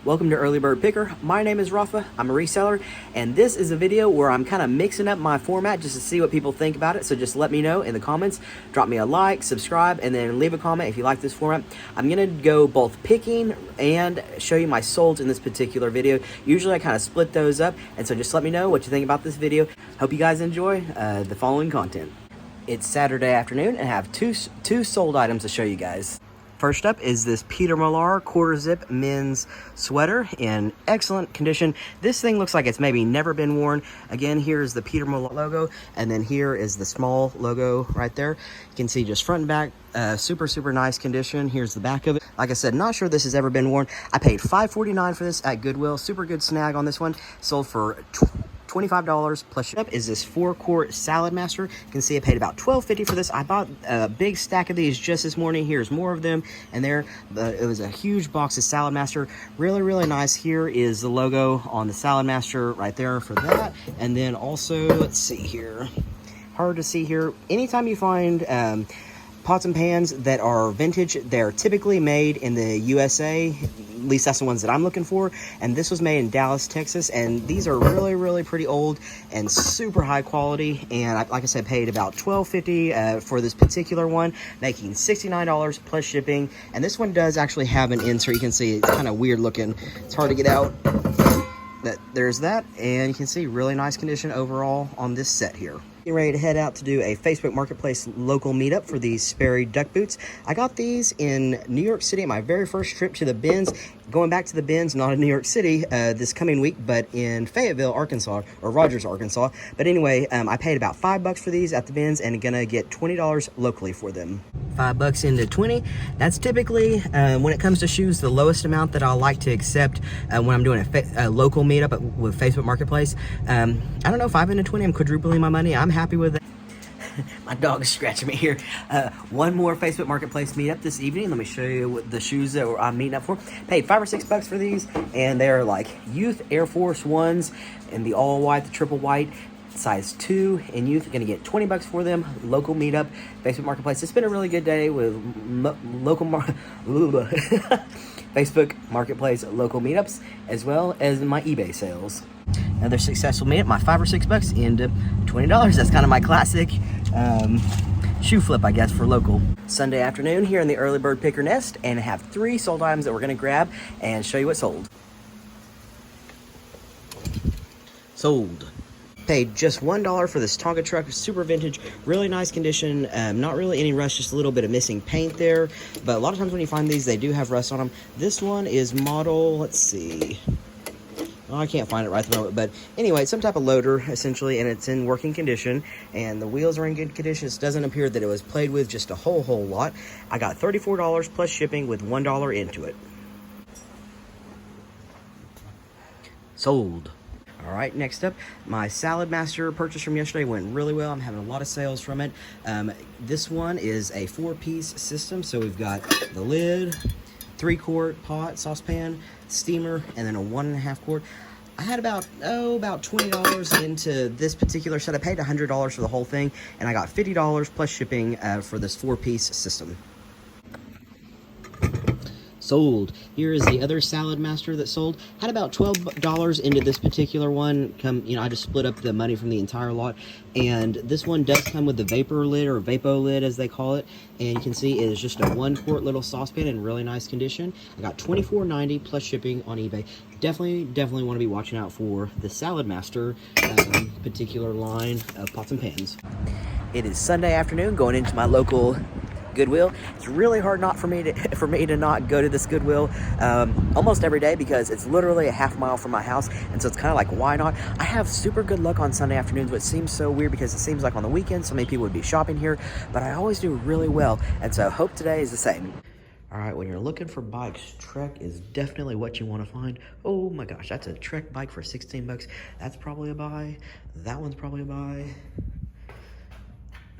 Welcome to Early Bird Picker. My name is Rafa. I'm a reseller, and this is a video where I'm kind of mixing up my format just to see what people think about it. So just let me know in the comments. Drop me a like, subscribe, and then leave a comment if you like this format. I'm gonna go both picking and show you my solds in this particular video. Usually I kind of split those up, and so just let me know what you think about this video. Hope you guys enjoy the following content. It's Saturday afternoon, and I have two sold items to show you guys. First up is this Peter Milar quarter zip men's sweater in excellent condition. This thing looks like it's maybe never been worn. Again, here's the Peter Milar logo, and then here is the small logo right there. You can see just front and back, super nice condition. Here's the back of it. Like I said, not sure this has ever been worn. I paid $5.49 for this at Goodwill. Super good snag on this one. Sold for $25 plus. Up is this 4-quart Salad Master. You can see I paid about $12.50 for this. I bought a big stack of these just this morning. Here's more of them, and there it was a huge box of Salad Master. Really nice. Here is the logo on the Salad Master right there for that. And then also, let's see here, hard to see here. Anytime you find pots and pans that are vintage, they're typically made in the USA. At least that's the ones that I'm looking for. And this was made in Dallas, Texas. And these are really pretty old and super high quality. And like I said, paid about $12.50 for this particular one, making $69 plus shipping. And this one does actually have an insert. You can see it's kind of weird looking. It's hard to get out. There's that. And you can see really nice condition overall on this set here. Getting ready to head out to do a Facebook Marketplace local meetup for these Sperry duck boots. I got these in New York City, my very first trip to the bins. Going back to the bins, not in New York City this coming week, but in Fayetteville, Arkansas, or Rogers, Arkansas. But anyway, I paid about $5 for these at the bins and gonna get $20 locally for them. $5 into 20. That's typically, when it comes to shoes, the lowest amount that I'll like to accept when I'm doing a local meetup with Facebook Marketplace. I don't know, 5 into 20, I'm quadrupling my money. I'm happy with it. My dog is scratching me here. One more Facebook Marketplace meetup this evening. Let me show you what the shoes that I'm meeting up for. Paid $5 or $6 for these, and they're like youth Air Force Ones in the all white, the triple white, size 2 in youth. Gonna get $20 for them. Local meetup, Facebook Marketplace. It's been a really good day with Facebook Marketplace local meetups, as well as my eBay sales. Another successful meetup, my $5 or $6 into $20. That's kind of my classic shoe flip, I guess, for local. Sunday afternoon here in the Early Bird Picker Nest, and I have 3 sold items that we're gonna grab and show you what sold. Sold. Paid just $1 for this Tonka truck, super vintage, really nice condition, not really any rust, just a little bit of missing paint there, but a lot of times when you find these, they do have rust on them. This one is model, let's see, oh, I can't find it right at the moment, but anyway, it's some type of loader, essentially, and it's in working condition, and the wheels are in good condition. It doesn't appear that it was played with just a whole lot. I got $34 plus shipping with $1 into it. Sold. All right, next up, my Salad Master purchase from yesterday went really well. I'm having a lot of sales from it. This one is a 4-piece system, so we've got the lid, 3-quart pot, saucepan, steamer, and then a 1.5-quart. I had about $20 into this particular set. I paid $100 for the whole thing, and I got $50 plus shipping for this 4-piece system. Sold. Here is the other Salad Master that sold. Had about $12 into this particular one. I just split up the money from the entire lot. And this one does come with the vapor lid, or vapo lid as they call it. And you can see it is just a 1-quart little saucepan in really nice condition. I got $24.90 plus shipping on eBay. Definitely want to be watching out for the Salad Master particular line of pots and pans. It is Sunday afternoon, going into my local Goodwill. It's really hard for me to not go to this Goodwill almost every day, because it's literally a half mile from my house, and so it's kind of like, why not? I have super good luck on Sunday afternoons, which seems so weird because it seems like on the weekends so many people would be shopping here, but I always do really well, and so hope today is the same. All right, when you're looking for bikes, Trek is definitely what you want to find. Oh my gosh, that's a Trek bike for $16. That's probably a buy. That one's probably a buy.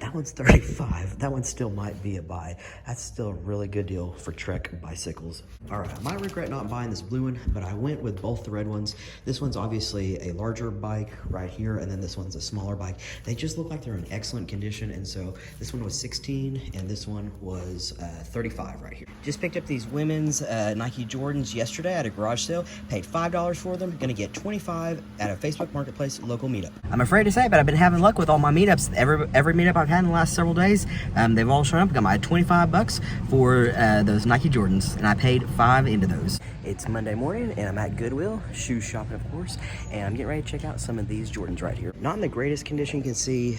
That one's 35. That one still might be a buy. That's still a really good deal for Trek bicycles. All right, I might regret not buying this blue one, but I went with both the red ones. This one's obviously a larger bike right here, and then this one's a smaller bike. They just look like they're in excellent condition, and so this one was 16, and this one was 35 right here. Just picked up these women's Nike Jordans yesterday at a garage sale. Paid $5 for them. Gonna get 25 at a Facebook Marketplace local meetup. I'm afraid to say, but I've been having luck with all my meetups. Every meetup I've had in the last several days, they've all shown up. Got my 25 bucks for those Nike Jordans, and I paid 5 into those. It's Monday morning, and I'm at Goodwill, shoe shopping, of course, and I'm getting ready to check out some of these Jordans right here. Not in the greatest condition, you can see,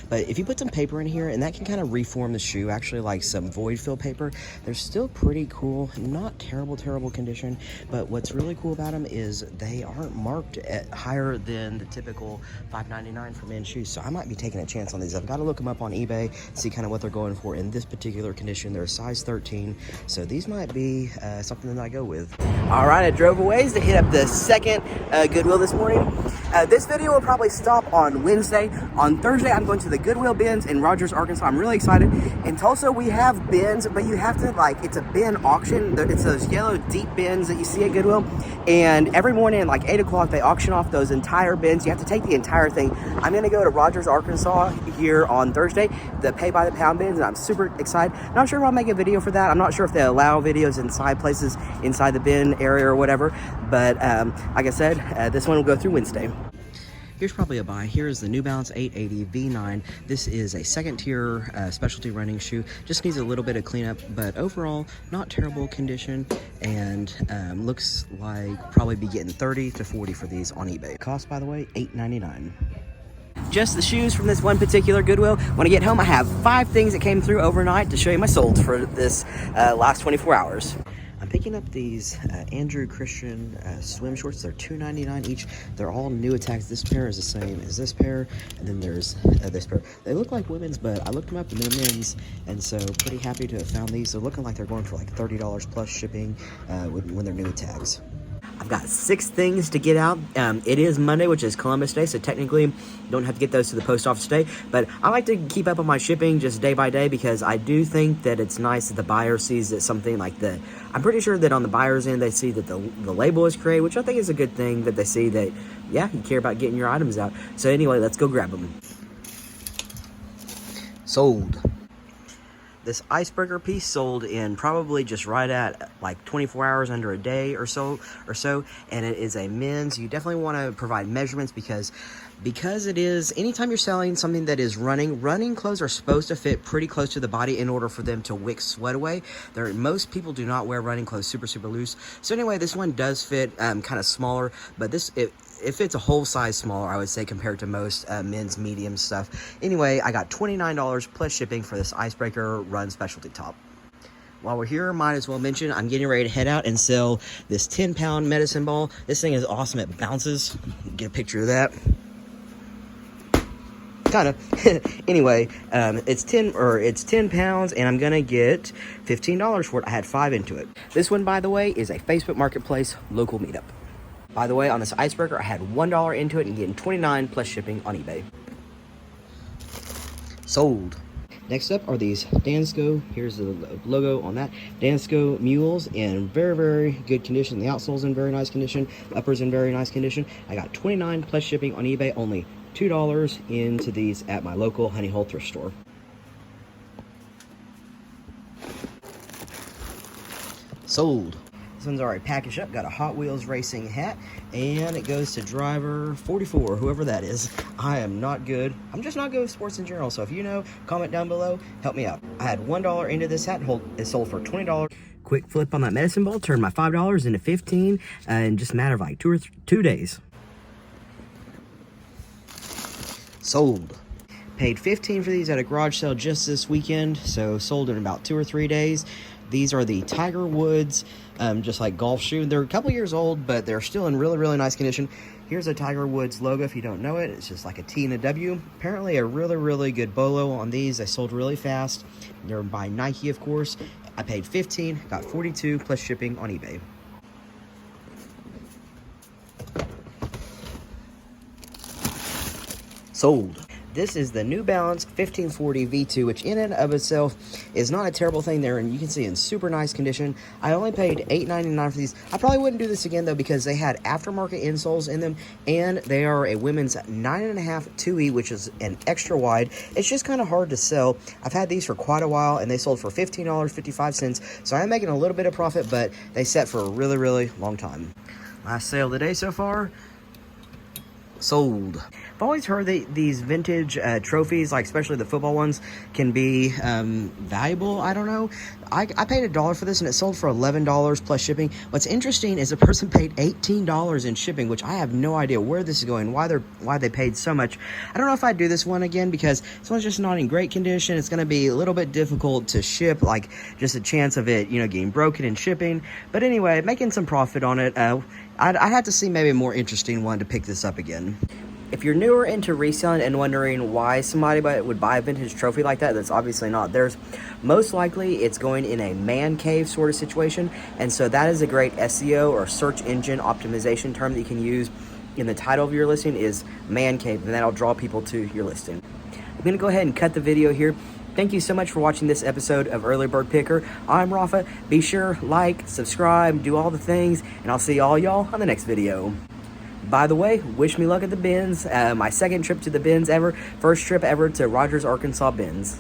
but if you put some paper in here, and that can kind of reform the shoe, actually like some void fill paper, they're still pretty cool. Not terrible condition, but what's really cool about them is they aren't marked at higher than the typical $5.99 for men's shoes, so I might be taking a chance on these. I've got to look them up on eBay, see kind of what they're going for. In this particular condition, they're a size 13, so these might be something that I go with. All right, I drove a ways to hit up the second Goodwill this morning. This video will probably stop on Wednesday. On Thursday, I'm going to the Goodwill bins in Rogers, Arkansas. I'm really excited. In Tulsa, we have bins, but you have to, like, it's a bin auction. It's those yellow deep bins that you see at Goodwill. And every morning at like 8 o'clock, they auction off those entire bins. You have to take the entire thing. I'm going to go to Rogers, Arkansas here on Thursday, the pay by the pound bins, and I'm super excited. Not sure if I'll make a video for that. I'm not sure if they allow videos inside places, inside the bin area or whatever. But like I said, this one will go through Wednesday. Here's probably a buy. Here's the New Balance 880 V9. This is a second tier specialty running shoe. Just needs a little bit of cleanup, but overall, not terrible condition, and looks like probably be getting 30 to 40 for these on eBay. Cost, by the way, $8.99. Just the shoes from this one particular Goodwill. When I get home, I have 5 things that came through overnight to show you my solds for this last 24 hours. I'm picking up these Andrew Christian swim shorts. They're $2.99 each. They're all new attacks. This pair is the same as this pair, and then there's this pair. They look like women's, but I looked them up and they're men's, and so pretty happy to have found these. They're looking like they're going for like $30 plus shipping when they're new tags. I've got 6 things to get out. It is Monday, which is Columbus Day, so technically don't have to get those to the post office today. But I like to keep up on my shipping just day by day, because I do think that it's nice that the buyer sees that something like the... I'm pretty sure that on the buyer's end, they see that the label is created, which I think is a good thing, that they see that, yeah, you care about getting your items out. So anyway, let's go grab them. Sold. This icebreaker piece sold in probably just right at like 24 hours, under a day or so, and it is a men's. You definitely want to provide measurements, because it is, anytime you're selling something that is running clothes are supposed to fit pretty close to the body in order for them to wick sweat away. Most people do not wear running clothes super loose. So anyway, this one does fit kind of smaller, but it fits a whole size smaller, I would say, compared to most men's medium stuff. Anyway, I got $29 plus shipping for this icebreaker run specialty top. While we're here, might as well mention, I'm getting ready to head out and sell this 10-pound medicine ball. This thing is awesome. It bounces. Get a picture of that. Kind of. Anyway, it's 10 pounds, and I'm gonna get $15 for it. I had 5 into it. This one, by the way, is a Facebook Marketplace local meetup. By the way, on this icebreaker, I had $1 into it and getting $29 plus shipping on eBay. Sold. Next up are these Dansko. Here's the logo on that. Dansko Mules in very good condition. The outsole's in very nice condition. Upper's in very nice condition. I got $29 plus shipping on eBay. Only $2 into these at my local Honey Hole thrift store. Sold. This one's already packaged up. Got a Hot Wheels racing hat, and it goes to driver 44, whoever that is. I am not good. I'm just not good with sports in general, so if you know, comment down below, help me out. I had $1 into this hat. It sold for $20. Quick flip on that medicine ball, turned my $5 into $15 in just a matter of like 2 days. Sold. Paid $15 for these at a garage sale just this weekend, so sold in about 2 or 3 days. These are the Tiger Woods, just like golf shoe. They're a couple years old, but they're still in really nice condition. Here's a Tiger Woods logo if you don't know it. It's just like a T and a W. Apparently a really good bolo on these. They sold really fast. They're by Nike, of course. I paid $15, got $42 plus shipping on eBay. Sold. This is the New Balance 1540 V2, which in and of itself is not a terrible thing there, and you can see in super nice condition. I only paid $8.99 for these. I probably wouldn't do this again, though, because they had aftermarket insoles in them, and they are a women's 9.5 2E, which is an extra wide. It's just kind of hard to sell. I've had these for quite a while, and they sold for $15.55, so I am making a little bit of profit, but they set for a really, really long time. Last sale of the day so far. Sold. I've always heard that these vintage trophies, like especially the football ones, can be valuable. I don't know. I paid $1 for this, and it sold for $11 plus shipping. What's interesting is a person paid $18 in shipping, which I have no idea where this is going, why they paid so much. I don't know if I'd do this one again, because this one's just not in great condition. It's going to be a little bit difficult to ship, like just a chance of it, getting broken in shipping. But anyway, making some profit on it. I'd have to see maybe a more interesting one to pick this up again. If you're newer into reselling and wondering why somebody would buy a vintage trophy like that, that's obviously not theirs. Most likely it's going in a man cave sort of situation, and so that is a great SEO or search engine optimization term that you can use in the title of your listing is man cave, and that'll draw people to your listing. I'm going to go ahead and cut the video here. Thank you so much for watching this episode of Early Bird Picker. I'm Rafa. Be sure, like, subscribe, do all the things, and I'll see all y'all on the next video. By the way, wish me luck at the bins. My second trip to the bins ever. First trip ever to Rogers, Arkansas bins.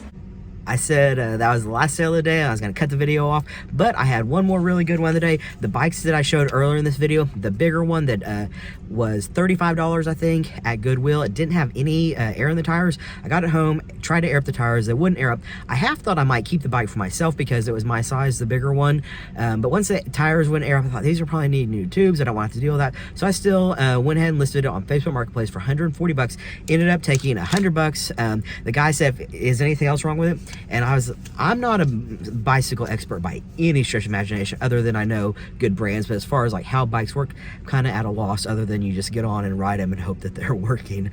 I said that was the last sale of the day. I was going to cut the video off, but I had one more really good one of the day. The bikes that I showed earlier in this video, the bigger one that was $35, I think, at Goodwill. It didn't have any air in the tires. I got it home, tried to air up the tires. They wouldn't air up. I half thought I might keep the bike for myself because it was my size, the bigger one. But once the tires wouldn't air up, I thought these are probably need new tubes. I don't want to have to deal with that. So I still went ahead and listed it on Facebook Marketplace for $140. Ended up taking $100. The guy said, is anything else wrong with it? And I'm not a bicycle expert by any stretch of imagination, other than I know good brands, but as far as like how bikes work, I'm kind of at a loss, other than you just get on and ride them and hope that they're working.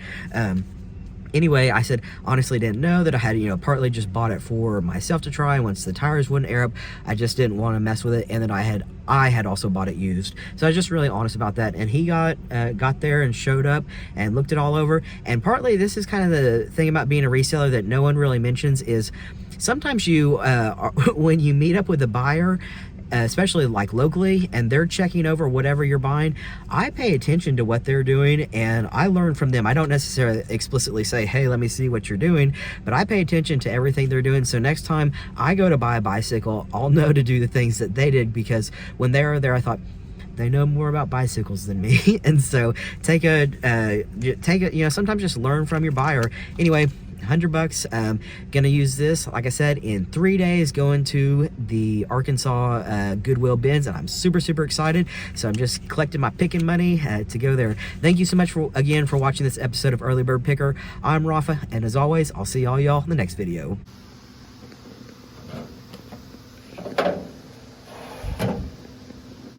Anyway, I said, honestly didn't know that I had, partly just bought it for myself to try. Once the tires wouldn't air up, I just didn't want to mess with it. And then I had also bought it used. So I was just really honest about that. And he got there and showed up and looked it all over. And partly this is kind of the thing about being a reseller that no one really mentions is sometimes when you meet up with a buyer, especially like locally, and they're checking over whatever you're buying, I pay attention to what they're doing and I learn from them. I don't necessarily explicitly say, hey, let me see what you're doing, but I pay attention to everything they're doing. So next time I go to buy a bicycle, I'll know to do the things that they did, because when they were there, I thought, they know more about bicycles than me. And so sometimes just learn from your buyer. Anyway, $100. Gonna use this, like I said, in 3 days, going to the Arkansas Goodwill bins, and I'm super excited. So I'm just collecting my picking money to go there. Thank you so much again for watching this episode of Early Bird Picker. I'm Rafa, and as always, I'll see all y'all in the next video.